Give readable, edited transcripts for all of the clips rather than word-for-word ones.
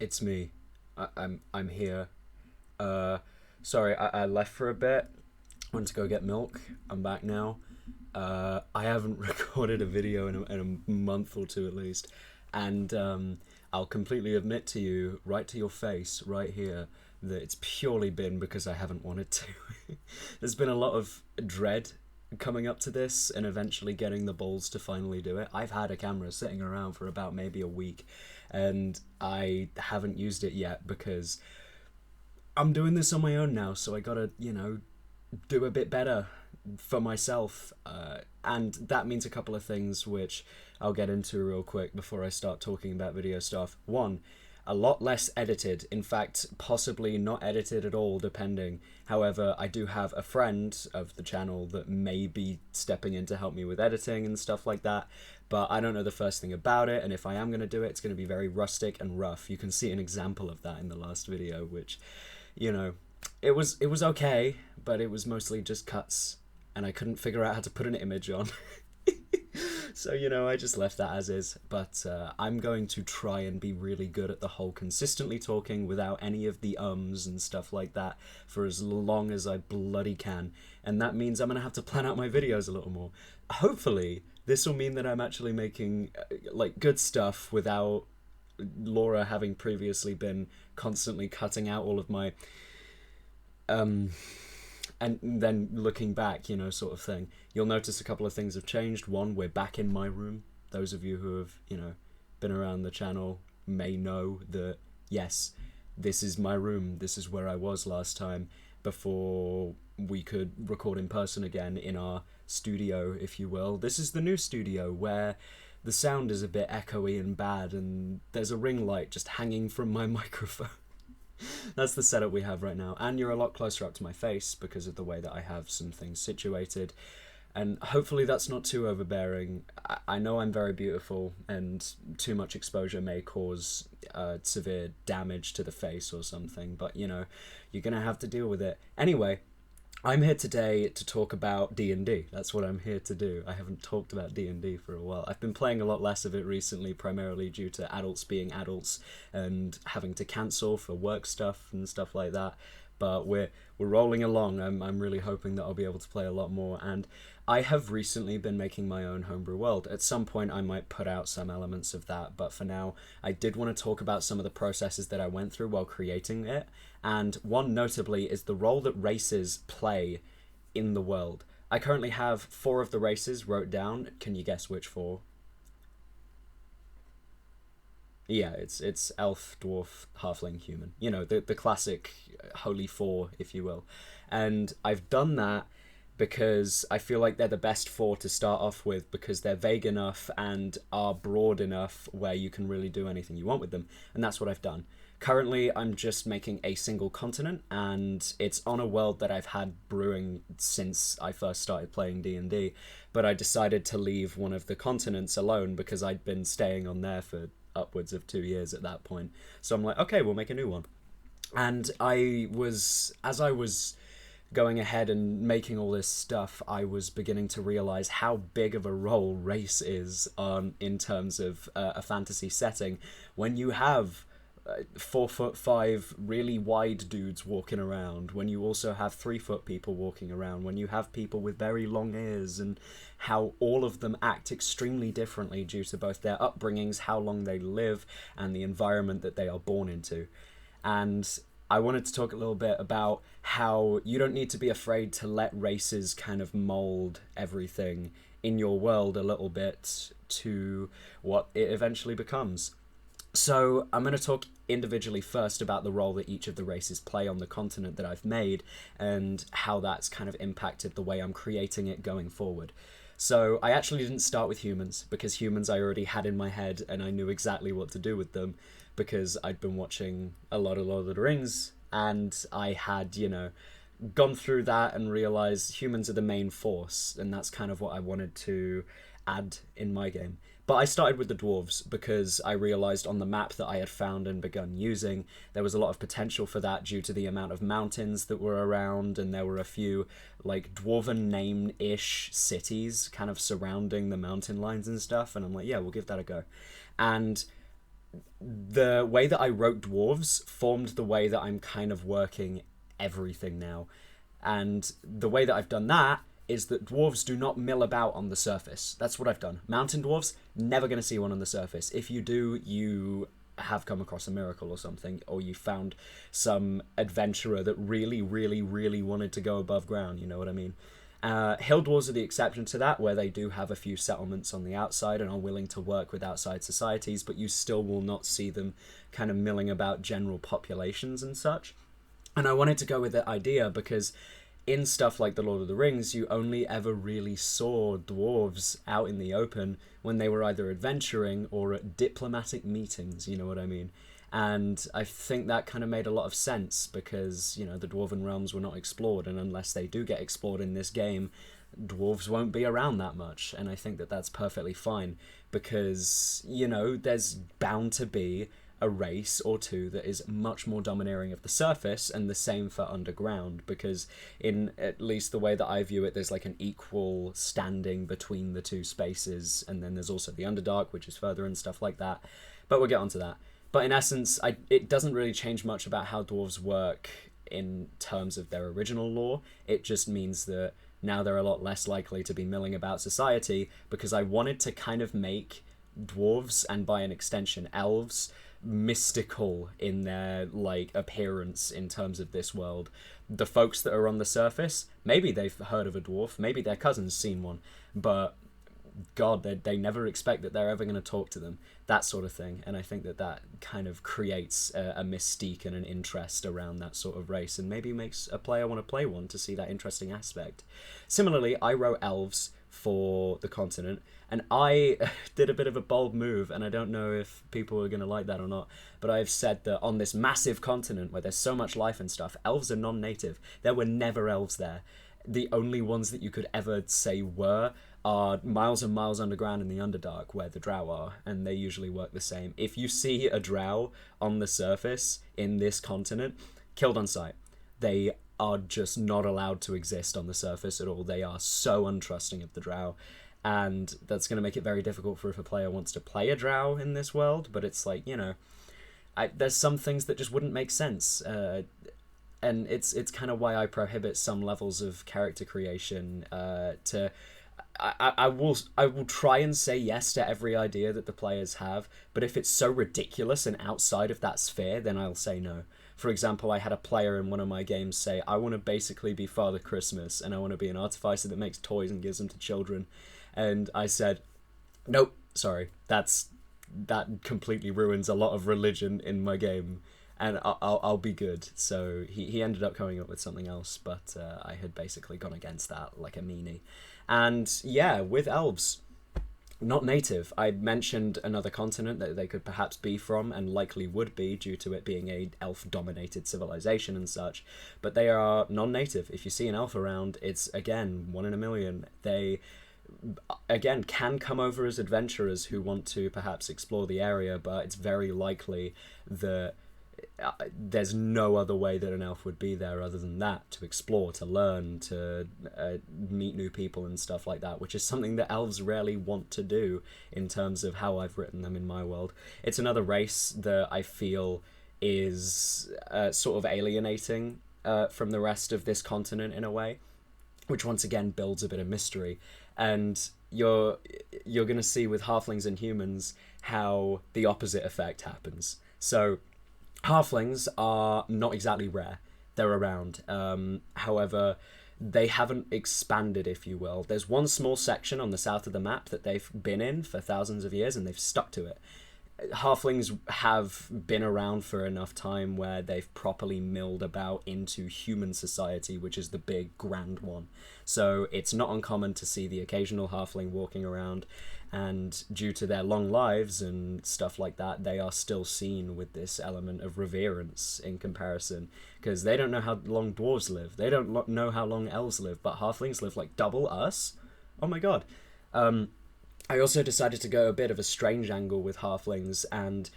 It's me. I'm here. Uh, Sorry, I left for a bit. Went to go get milk. I'm back now. I haven't recorded a video in a month or two at least, and I'll completely admit to you, right to your face, right here, that it's purely been because I haven't wanted to. There's been a lot of dread coming up to this and eventually getting the balls to finally do it. I've had a camera sitting around for about maybe a week and I haven't used it yet because I'm doing this on my own now, so I gotta, do a bit better for myself. And that means a couple of things which I'll get into real quick before I start talking about video stuff. One, a lot less edited. In fact, possibly not edited at all, depending. However, I do have a friend of the channel that may be stepping in to help me with editing and stuff like that, but I don't know the first thing about it, and if I am going to do it, it's going to be very rustic and rough. You can see an example of that in the last video, which, you know, it was okay, but it was mostly just cuts, and I couldn't figure out how to put an image on. So, I just left that as is. But I'm going to try and be really good at the whole consistently talking without any of the ums and stuff like that for as long as I bloody can. And that means I'm going to have to plan out my videos a little more. Hopefully, this will mean that I'm actually making good stuff without Laura having previously been constantly cutting out all of my and then looking back, sort of thing. You'll notice a couple of things have changed. One, we're back in my room. Those of you who have, been around the channel may know that, yes, this is my room. This is where I was last time before we could record in person again in our studio, if you will. This is the new studio where the sound is a bit echoey and bad, and there's a ring light just hanging from my microphone. That's the setup we have right now, and you're a lot closer up to my face because of the way that I have some things situated, and hopefully that's not too overbearing. I know I'm very beautiful, and too much exposure may cause severe damage to the face or something, but you're gonna have to deal with it. Anyway, I'm here today to talk about D&D. That's what I'm here to do. I haven't talked about D&D for a while. I've been playing a lot less of it recently, primarily due to adults being adults and having to cancel for work stuff and stuff like that. But we're rolling along. I'm really hoping that I'll be able to play a lot more. And I have recently been making my own homebrew world. At some point, I might put out some elements of that. But for now, I did want to talk about some of the processes that I went through while creating it. And one notably is the role that races play in the world. I currently have 4 of the races wrote down. Can you guess which 4? Yeah, it's elf, dwarf, halfling, human. The classic holy 4, if you will. And I've done that because I feel like they're the best 4 to start off with because they're vague enough and are broad enough where you can really do anything you want with them. And that's what I've done. Currently, I'm just making a single continent, and it's on a world that I've had brewing since I first started playing D&D, but I decided to leave one of the continents alone because I'd been staying on there for upwards of 2 years at that point. So I'm like, okay, we'll make a new one. And as I was going ahead and making all this stuff, I was beginning to realize how big of a role race is in terms of a fantasy setting when you have 4'5" really wide dudes walking around, when you also have 3-foot people walking around, when you have people with very long ears, and how all of them act extremely differently due to both their upbringings, how long they live, and the environment that they are born into. And I wanted to talk a little bit about how you don't need to be afraid to let races kind of mold everything in your world a little bit to what it eventually becomes. So I'm going to talk individually first about the role that each of the races play on the continent that I've made and how that's kind of impacted the way I'm creating it going forward. So I actually didn't start with humans because humans I already had in my head and I knew exactly what to do with them because I'd been watching a lot of Lord of the Rings and I had, gone through that and realized humans are the main force, and that's kind of what I wanted to add in my game. But I started with the dwarves because I realized on the map that I had found and begun using, there was a lot of potential for that due to the amount of mountains that were around, and there were a few dwarven name-ish cities kind of surrounding the mountain lines and stuff, and I'm like, yeah, we'll give that a go. And the way that I wrote dwarves formed the way that I'm kind of working everything now. And the way that I've done that is that dwarves do not mill about on the surface. That's what I've done. Mountain dwarves, never going to see one on the surface. If you do, you have come across a miracle or something, or you found some adventurer that really, really, really wanted to go above ground, you know what I mean? Hill dwarves are the exception to that, where they do have a few settlements on the outside and are willing to work with outside societies, but you still will not see them kind of milling about general populations and such. And I wanted to go with that idea because in stuff like The Lord of the Rings, you only ever really saw dwarves out in the open when they were either adventuring or at diplomatic meetings, you know what I mean? And I think that kind of made a lot of sense because, you know, the Dwarven realms were not explored, and unless they do get explored in this game, dwarves won't be around that much. And I think that that's perfectly fine because, you know, there's bound to be a race or two that is much more domineering of the surface, and the same for underground, because in at least the way that I view it, there's like an equal standing between the two spaces, and then there's also the Underdark, which is further and stuff like that, but we'll get onto that. But in essence, it doesn't really change much about how dwarves work in terms of their original lore. It just means that now they're a lot less likely to be milling about society, because I wanted to kind of make dwarves, and by an extension elves, mystical in their like appearance in terms of this world. The folks that are on the surface, maybe they've heard of a dwarf, maybe their cousin's seen one, but God, they never expect that they're ever going to talk to them, that sort of thing. And I think that that kind of creates a mystique and an interest around that sort of race, and maybe makes a player want to play one to see that interesting aspect. Similarly, I wrote elves for the continent, and I did a bit of a bold move, and I don't know if people are going to like that or not, but I've said that on this massive continent where there's so much life and stuff, elves are non-native. There were never elves there. The only ones that you could ever say were are miles and miles underground in the Underdark, where the drow are, and they usually work the same. If you see a drow on the surface in this continent, killed on sight. They are just not allowed to exist on the surface at all. They are so untrusting of the drow, and that's going to make it very difficult for if a player wants to play a drow in this world. But it's like, you know, there's some things that just wouldn't make sense, and it's kind of why I prohibit some levels of character creation. I will try and say yes to every idea that the players have, but if it's so ridiculous and outside of that sphere, then I'll say no. For example, I had a player in one of my games say, I want to basically be Father Christmas, and I want to be an artificer that makes toys and gives them to children. And I said, nope, sorry, that completely ruins a lot of religion in my game, and I'll be good. So he ended up coming up with something else, but I had basically gone against that like a meanie. And yeah, with elves, not native. I mentioned another continent that they could perhaps be from, and likely would be due to it being a elf-dominated civilization and such, but they are non-native. If you see an elf around, it's, again, 1 in a million. They, again, can come over as adventurers who want to perhaps explore the area, but it's very likely that there's no other way that an elf would be there other than that, to explore, to learn, to meet new people and stuff like that, which is something that elves rarely want to do in terms of how I've written them in my world. It's another race that I feel is sort of alienating from the rest of this continent in a way, which once again builds a bit of mystery. And you're going to see with halflings and humans how the opposite effect happens. So halflings are not exactly rare. They're around. However, they haven't expanded, if you will. There's one small section on the south of the map that they've been in for thousands of years, and they've stuck to it. Halflings have been around for enough time where they've properly milled about into human society, which is the big grand one. So it's not uncommon to see the occasional halfling walking around, and due to their long lives and stuff like that, they are still seen with this element of reverence in comparison, because they don't know how long dwarves live, they don't know how long elves live, but halflings live like double us. Oh my god. I also decided to go a bit of a strange angle with halflings, and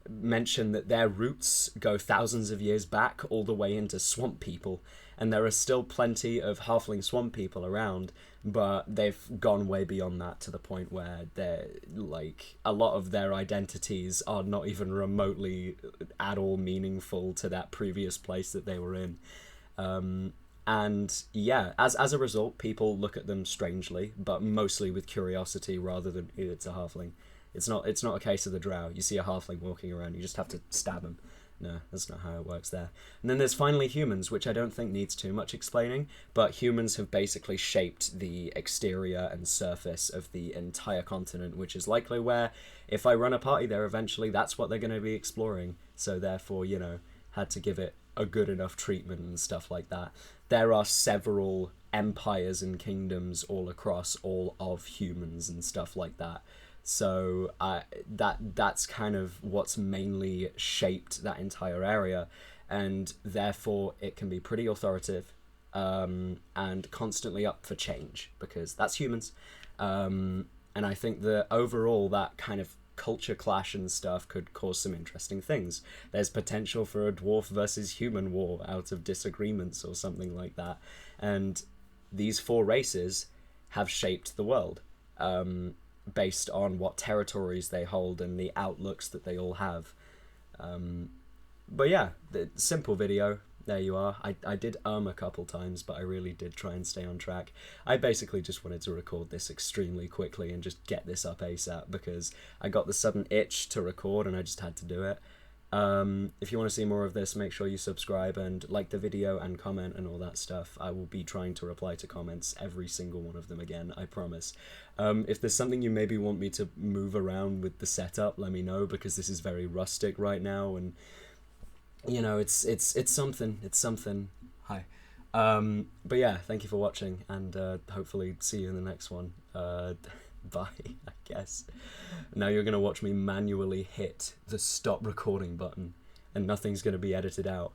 mention that their roots go thousands of years back all the way into swamp people, and there are still plenty of halfling swamp people around, but they've gone way beyond that to the point where they're like, a lot of their identities are not even remotely at all meaningful to that previous place that they were in. And yeah, as a result, people look at them strangely, but mostly with curiosity rather than it's a halfling. It's not a case of the drow. You see a halfling walking around, you just have to stab him. No, that's not how it works there. And then there's finally humans, which I don't think needs too much explaining, but humans have basically shaped the exterior and surface of the entire continent, which is likely where, if I run a party there eventually, that's what they're going to be exploring. So therefore, you know, had to give it a good enough treatment and stuff like that. There are several empires and kingdoms all across all of humans and stuff like that. So that's kind of what's mainly shaped that entire area, and therefore it can be pretty authoritative, and constantly up for change, because that's humans. And I think that overall that kind of culture clash and stuff could cause some interesting things. There's potential for a dwarf versus human war out of disagreements or something like that. And these four races have shaped the world. Based on what territories they hold and the outlooks that they all have. But yeah, the simple video, there you are. I did a couple times, but I really did try and stay on track. I basically just wanted to record this extremely quickly and just get this up ASAP, because I got the sudden itch to record and I just had to do it. If you want to see more of this, make sure you subscribe and like the video and comment and all that stuff. I will be trying to reply to comments, every single one of them again, I promise. If there's something you maybe want me to move around with the setup, let me know, because this is very rustic right now, and you know, it's something. Hi. But yeah, thank you for watching, and hopefully see you in the next one. Bye, I guess. Now you're going to watch me manually hit the stop recording button, and nothing's going to be edited out.